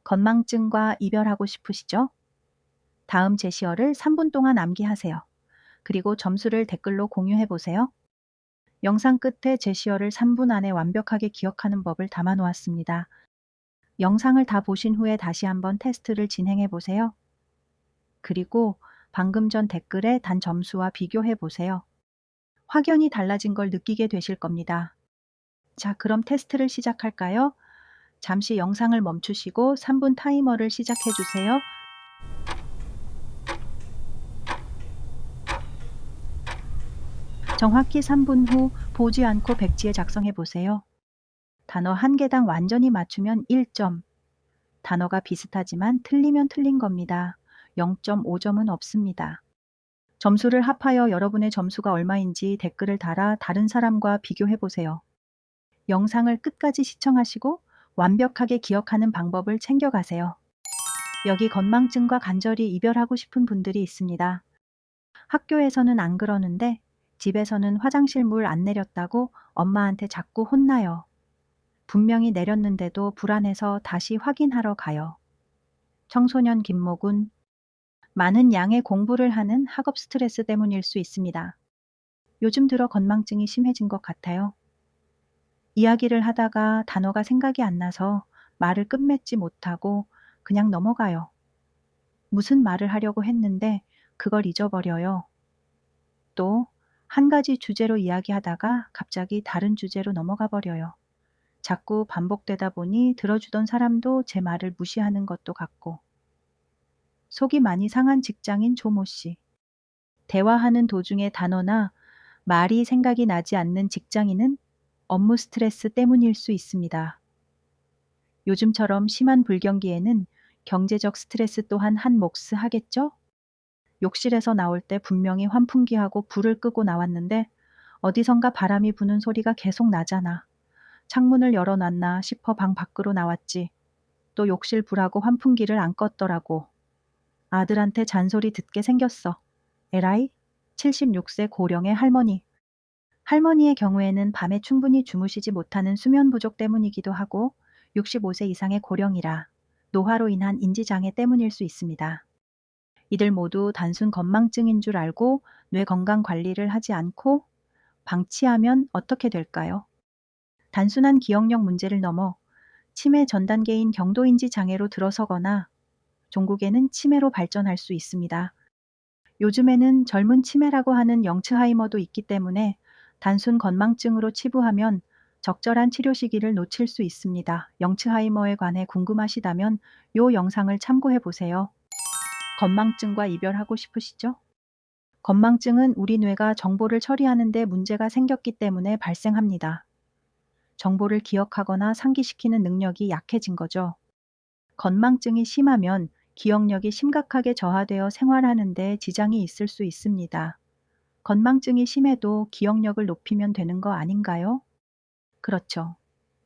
건망증과 이별하고 싶으시죠? 다음 제시어를 3분 동안 암기하세요. 그리고 점수를 댓글로 공유해 보세요. 영상 끝에 제시어를 3분 안에 완벽하게 기억하는 법을 담아 놓았습니다. 영상을 다 보신 후에 다시 한번 테스트를 진행해 보세요. 그리고 방금 전 댓글의 단 점수와 비교해 보세요. 확연히 달라진 걸 느끼게 되실 겁니다. 자, 그럼 테스트를 시작할까요? 잠시 영상을 멈추시고 3분 타이머를 시작해 주세요. 정확히 3분 후 보지 않고 백지에 작성해 보세요. 단어 한 개당 완전히 맞추면 1점. 단어가 비슷하지만 틀리면 틀린 겁니다. 0.5점은 없습니다. 점수를 합하여 여러분의 점수가 얼마인지 댓글을 달아 다른 사람과 비교해 보세요. 영상을 끝까지 시청하시고 완벽하게 기억하는 방법을 챙겨가세요. 여기 건망증과 간절히 이별하고 싶은 분들이 있습니다. 학교에서는 안 그러는데 집에서는 화장실 물 안 내렸다고 엄마한테 자꾸 혼나요. 분명히 내렸는데도 불안해서 다시 확인하러 가요. 청소년 김모군, 많은 양의 공부를 하는 학업 스트레스 때문일 수 있습니다. 요즘 들어 건망증이 심해진 것 같아요. 이야기를 하다가 단어가 생각이 안 나서 말을 끝맺지 못하고 그냥 넘어가요. 무슨 말을 하려고 했는데 그걸 잊어버려요. 또 한 가지 주제로 이야기하다가 갑자기 다른 주제로 넘어가 버려요. 자꾸 반복되다 보니 들어주던 사람도 제 말을 무시하는 것도 같고. 속이 많이 상한 직장인 조모 씨. 대화하는 도중에 단어나 말이 생각이 나지 않는 직장인은 업무 스트레스 때문일 수 있습니다. 요즘처럼 심한 불경기에는 경제적 스트레스 또한 한 몫을 하겠죠? 욕실에서 나올 때 분명히 환풍기하고 불을 끄고 나왔는데 어디선가 바람이 부는 소리가 계속 나잖아. 창문을 열어놨나 싶어 방 밖으로 나왔지. 또 욕실 불하고 환풍기를 안 껐더라고. 아들한테 잔소리 듣게 생겼어. 에라이? 76세 고령의 할머니. 할머니의 경우에는 밤에 충분히 주무시지 못하는 수면 부족 때문이기도 하고 65세 이상의 고령이라 노화로 인한 인지장애 때문일 수 있습니다. 이들 모두 단순 건망증인 줄 알고 뇌 건강 관리를 하지 않고 방치하면 어떻게 될까요? 단순한 기억력 문제를 넘어 치매 전 단계인 경도인지 장애로 들어서거나 종국에는 치매로 발전할 수 있습니다. 요즘에는 젊은 치매라고 하는 영츠하이머도 있기 때문에 단순 건망증으로 치부하면 적절한 치료 시기를 놓칠 수 있습니다. 영츠하이머에 관해 궁금하시다면 요 영상을 참고해 보세요. 건망증과 이별하고 싶으시죠? 건망증은 우리 뇌가 정보를 처리하는 데 문제가 생겼기 때문에 발생합니다. 정보를 기억하거나 상기시키는 능력이 약해진 거죠. 건망증이 심하면 기억력이 심각하게 저하되어 생활하는 데 지장이 있을 수 있습니다. 건망증이 심해도 기억력을 높이면 되는 거 아닌가요? 그렇죠.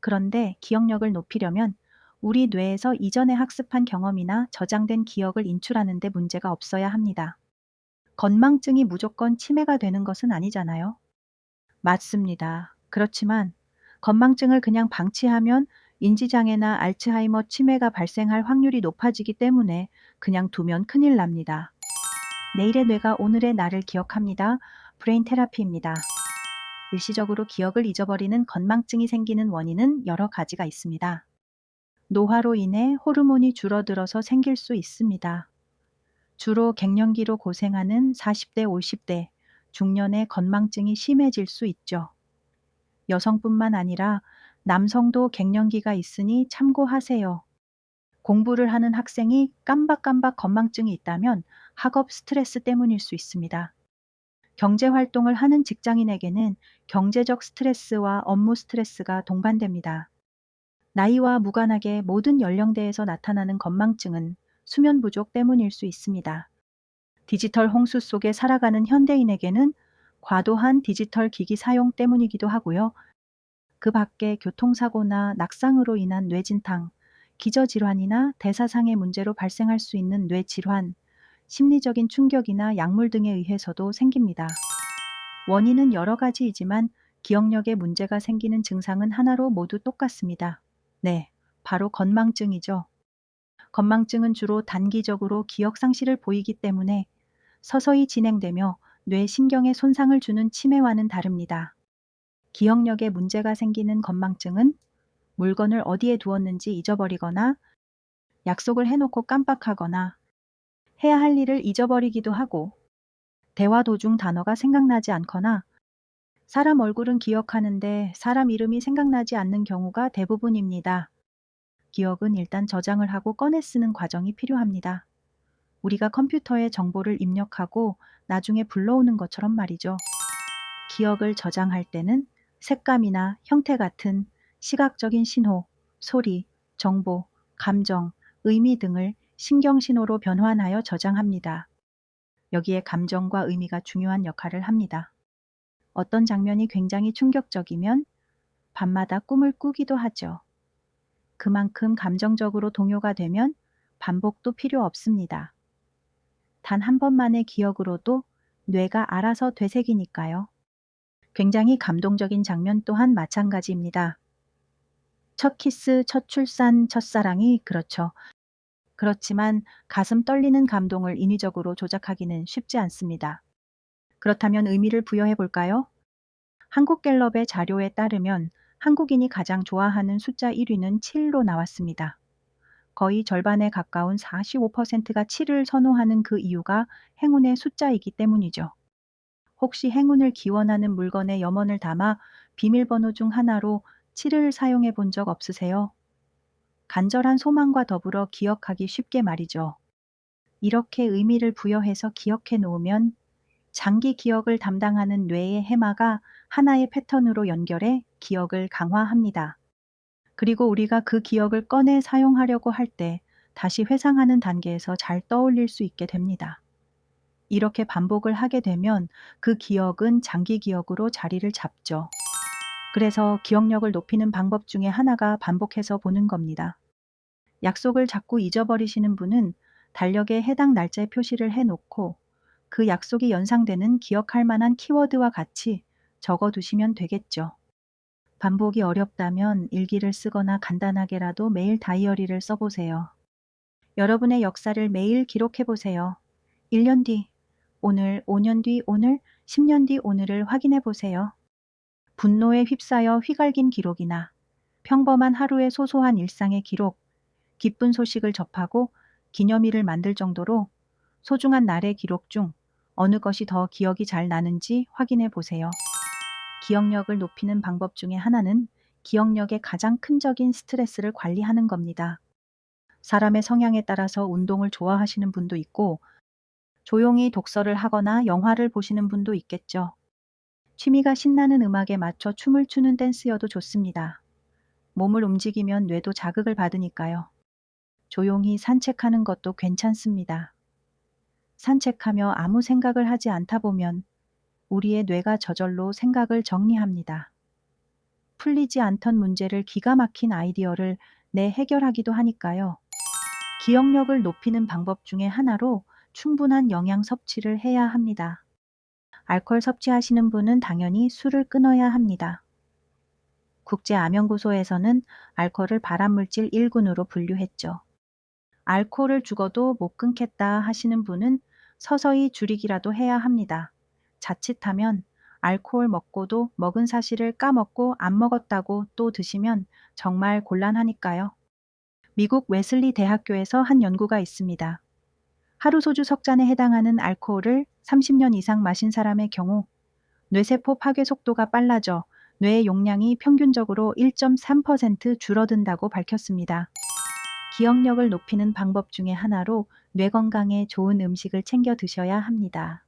그런데 기억력을 높이려면 우리 뇌에서 이전에 학습한 경험이나 저장된 기억을 인출하는 데 문제가 없어야 합니다. 건망증이 무조건 치매가 되는 것은 아니잖아요. 맞습니다. 그렇지만 건망증을 그냥 방치하면 인지장애나 알츠하이머 치매가 발생할 확률이 높아지기 때문에 그냥 두면 큰일 납니다. 내일의 뇌가 오늘의 나를 기억합니다. 브레인 테라피입니다. 일시적으로 기억을 잊어버리는 건망증이 생기는 원인은 여러 가지가 있습니다. 노화로 인해 호르몬이 줄어들어서 생길 수 있습니다. 주로 갱년기로 고생하는 40대, 50대, 중년의 건망증이 심해질 수 있죠. 여성뿐만 아니라 남성도 갱년기가 있으니 참고하세요. 공부를 하는 학생이 깜박깜박 건망증이 있다면 학업 스트레스 때문일 수 있습니다. 경제 활동을 하는 직장인에게는 경제적 스트레스와 업무 스트레스가 동반됩니다. 나이와 무관하게 모든 연령대에서 나타나는 건망증은 수면 부족 때문일 수 있습니다. 디지털 홍수 속에 살아가는 현대인에게는 과도한 디지털 기기 사용 때문이기도 하고요. 그 밖에 교통사고나 낙상으로 인한 뇌진탕, 기저질환이나 대사상의 문제로 발생할 수 있는 뇌질환, 심리적인 충격이나 약물 등에 의해서도 생깁니다. 원인은 여러 가지이지만 기억력에 문제가 생기는 증상은 하나로 모두 똑같습니다. 네, 바로 건망증이죠. 건망증은 주로 단기적으로 기억 상실을 보이기 때문에 서서히 진행되며 뇌 신경에 손상을 주는 치매와는 다릅니다. 기억력에 문제가 생기는 건망증은 물건을 어디에 두었는지 잊어버리거나 약속을 해놓고 깜빡하거나 해야 할 일을 잊어버리기도 하고 대화 도중 단어가 생각나지 않거나 사람 얼굴은 기억하는데 사람 이름이 생각나지 않는 경우가 대부분입니다. 기억은 일단 저장을 하고 꺼내 쓰는 과정이 필요합니다. 우리가 컴퓨터에 정보를 입력하고 나중에 불러오는 것처럼 말이죠. 기억을 저장할 때는 색감이나 형태 같은 시각적인 신호, 소리, 정보, 감정, 의미 등을 신경신호로 변환하여 저장합니다. 여기에 감정과 의미가 중요한 역할을 합니다. 어떤 장면이 굉장히 충격적이면 밤마다 꿈을 꾸기도 하죠. 그만큼 감정적으로 동요가 되면 반복도 필요 없습니다. 단 한 번만의 기억으로도 뇌가 알아서 되새기니까요. 굉장히 감동적인 장면 또한 마찬가지입니다. 첫 키스, 첫 출산, 첫사랑이 그렇죠. 그렇지만 가슴 떨리는 감동을 인위적으로 조작하기는 쉽지 않습니다. 그렇다면 의미를 부여해 볼까요? 한국갤럽의 자료에 따르면 한국인이 가장 좋아하는 숫자 1위는 7로 나왔습니다. 거의 절반에 가까운 45%가 7을 선호하는 그 이유가 행운의 숫자이기 때문이죠. 혹시 행운을 기원하는 물건에 염원을 담아 비밀번호 중 하나로 7을 사용해 본 적 없으세요? 간절한 소망과 더불어 기억하기 쉽게 말이죠. 이렇게 의미를 부여해서 기억해 놓으면 장기 기억을 담당하는 뇌의 해마가 하나의 패턴으로 연결해 기억을 강화합니다. 그리고 우리가 그 기억을 꺼내 사용하려고 할 때 다시 회상하는 단계에서 잘 떠올릴 수 있게 됩니다. 이렇게 반복을 하게 되면 그 기억은 장기 기억으로 자리를 잡죠. 그래서 기억력을 높이는 방법 중에 하나가 반복해서 보는 겁니다. 약속을 자꾸 잊어버리시는 분은 달력에 해당 날짜에 표시를 해놓고 그 약속이 연상되는 기억할 만한 키워드와 같이 적어두시면 되겠죠. 반복이 어렵다면 일기를 쓰거나 간단하게라도 매일 다이어리를 써보세요. 여러분의 역사를 매일 기록해보세요. 1년 뒤, 오늘, 5년 뒤, 오늘, 10년 뒤, 오늘을 확인해보세요. 분노에 휩싸여 휘갈긴 기록이나 평범한 하루의 소소한 일상의 기록, 기쁜 소식을 접하고 기념일을 만들 정도로 소중한 날의 기록 중 어느 것이 더 기억이 잘 나는지 확인해 보세요. 기억력을 높이는 방법 중에 하나는 기억력의 가장 큰 적인 스트레스를 관리하는 겁니다. 사람의 성향에 따라서 운동을 좋아하시는 분도 있고 조용히 독서를 하거나 영화를 보시는 분도 있겠죠. 취미가 신나는 음악에 맞춰 춤을 추는 댄스여도 좋습니다. 몸을 움직이면 뇌도 자극을 받으니까요. 조용히 산책하는 것도 괜찮습니다. 산책하며 아무 생각을 하지 않다 보면 우리의 뇌가 저절로 생각을 정리합니다. 풀리지 않던 문제를 기가 막힌 아이디어를 해결하기도 하니까요. 기억력을 높이는 방법 중에 하나로 충분한 영양 섭취를 해야 합니다. 알코올 섭취하시는 분은 당연히 술을 끊어야 합니다. 국제암연구소에서는 알코올을 발암물질 1군으로 분류했죠. 알코올을 죽어도 못 끊겠다 하시는 분은 서서히 줄이기라도 해야 합니다. 자칫하면 알코올 먹고도 먹은 사실을 까먹고 안 먹었다고 또 드시면 정말 곤란하니까요. 미국 웨슬리 대학교에서 한 연구가 있습니다. 하루 소주 석 잔에 해당하는 알코올을 30년 이상 마신 사람의 경우 뇌세포 파괴 속도가 빨라져 뇌의 용량이 평균적으로 1.3% 줄어든다고 밝혔습니다. 기억력을 높이는 방법 중에 하나로 뇌 건강에 좋은 음식을 챙겨 드셔야 합니다.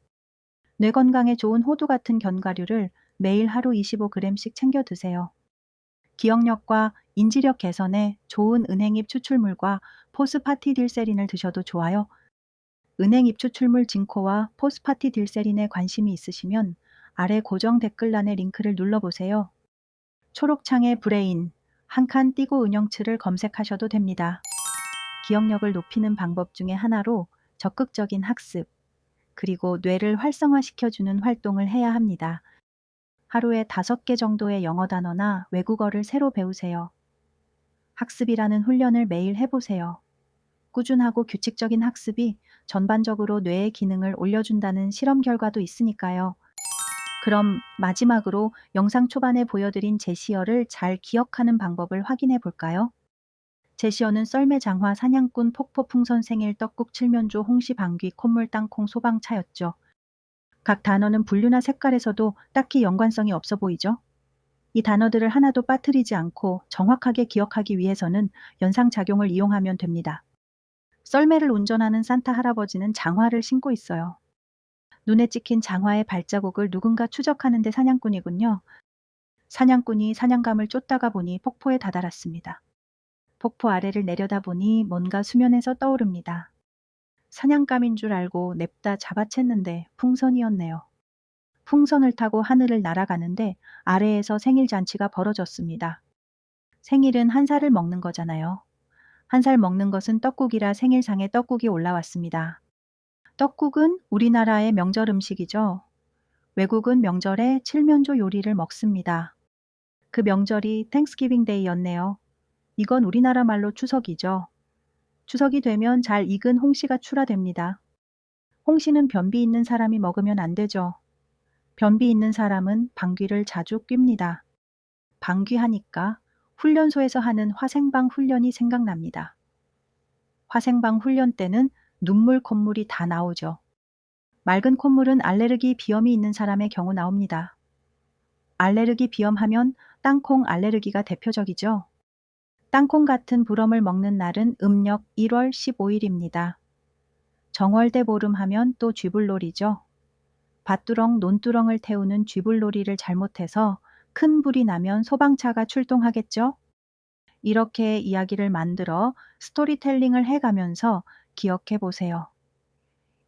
뇌 건강에 좋은 호두 같은 견과류를 매일 하루 25g씩 챙겨 드세요. 기억력과 인지력 개선에 좋은 은행잎 추출물과 포스파티딜세린을 드셔도 좋아요. 은행잎 추출물 징코와 포스파티딜세린에 관심이 있으시면 아래 고정 댓글란의 링크를 눌러보세요. 초록창에 브레인, 한 칸 띄고 은영치를 검색하셔도 됩니다. 기억력을 높이는 방법 중에 하나로 적극적인 학습, 그리고 뇌를 활성화시켜주는 활동을 해야 합니다. 하루에 5개 정도의 영어 단어나 외국어를 새로 배우세요. 학습이라는 훈련을 매일 해보세요. 꾸준하고 규칙적인 학습이 전반적으로 뇌의 기능을 올려준다는 실험 결과도 있으니까요. 그럼 마지막으로 영상 초반에 보여드린 제시어를 잘 기억하는 방법을 확인해 볼까요? 제시어는 썰매 장화 사냥꾼 폭포 풍선 생일 떡국 칠면조 홍시 방귀 콧물 땅콩 소방차였죠. 각 단어는 분류나 색깔에서도 딱히 연관성이 없어 보이죠? 이 단어들을 하나도 빠뜨리지 않고 정확하게 기억하기 위해서는 연상작용을 이용하면 됩니다. 썰매를 운전하는 산타 할아버지는 장화를 신고 있어요. 눈에 찍힌 장화의 발자국을 누군가 추적하는데 사냥꾼이군요. 사냥꾼이 사냥감을 쫓다가 보니 폭포에 다다랐습니다. 폭포 아래를 내려다보니 뭔가 수면에서 떠오릅니다. 사냥감인 줄 알고 냅다 잡아챘는데 풍선이었네요. 풍선을 타고 하늘을 날아가는데 아래에서 생일 잔치가 벌어졌습니다. 생일은 한 살을 먹는 거잖아요. 한 살 먹는 것은 떡국이라 생일상에 떡국이 올라왔습니다. 떡국은 우리나라의 명절 음식이죠. 외국은 명절에 칠면조 요리를 먹습니다. 그 명절이 땡스기빙 데이였네요. 이건 우리나라 말로 추석이죠. 추석이 되면 잘 익은 홍시가 출하됩니다. 홍시는 변비 있는 사람이 먹으면 안 되죠. 변비 있는 사람은 방귀를 자주 낍니다. 방귀하니까 훈련소에서 하는 화생방 훈련이 생각납니다. 화생방 훈련 때는 눈물, 콧물이 다 나오죠. 맑은 콧물은 알레르기 비염이 있는 사람의 경우 나옵니다. 알레르기 비염하면 땅콩 알레르기가 대표적이죠. 땅콩 같은 불엄을 먹는 날은 음력 1월 15일입니다. 정월대 보름하면 또 쥐불놀이죠. 밭두렁, 논두렁을 태우는 쥐불놀이를 잘못해서 큰 불이 나면 소방차가 출동하겠죠? 이렇게 이야기를 만들어 스토리텔링을 해가면서 기억해 보세요.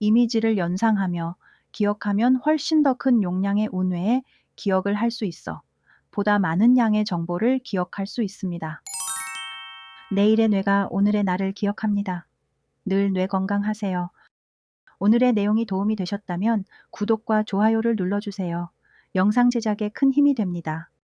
이미지를 연상하며 기억하면 훨씬 더 큰 용량의 운회에 기억을 할 수 있어 보다 많은 양의 정보를 기억할 수 있습니다. 내일의 뇌가 오늘의 나를 기억합니다. 늘 뇌 건강하세요. 오늘의 내용이 도움이 되셨다면 구독과 좋아요를 눌러주세요. 영상 제작에 큰 힘이 됩니다.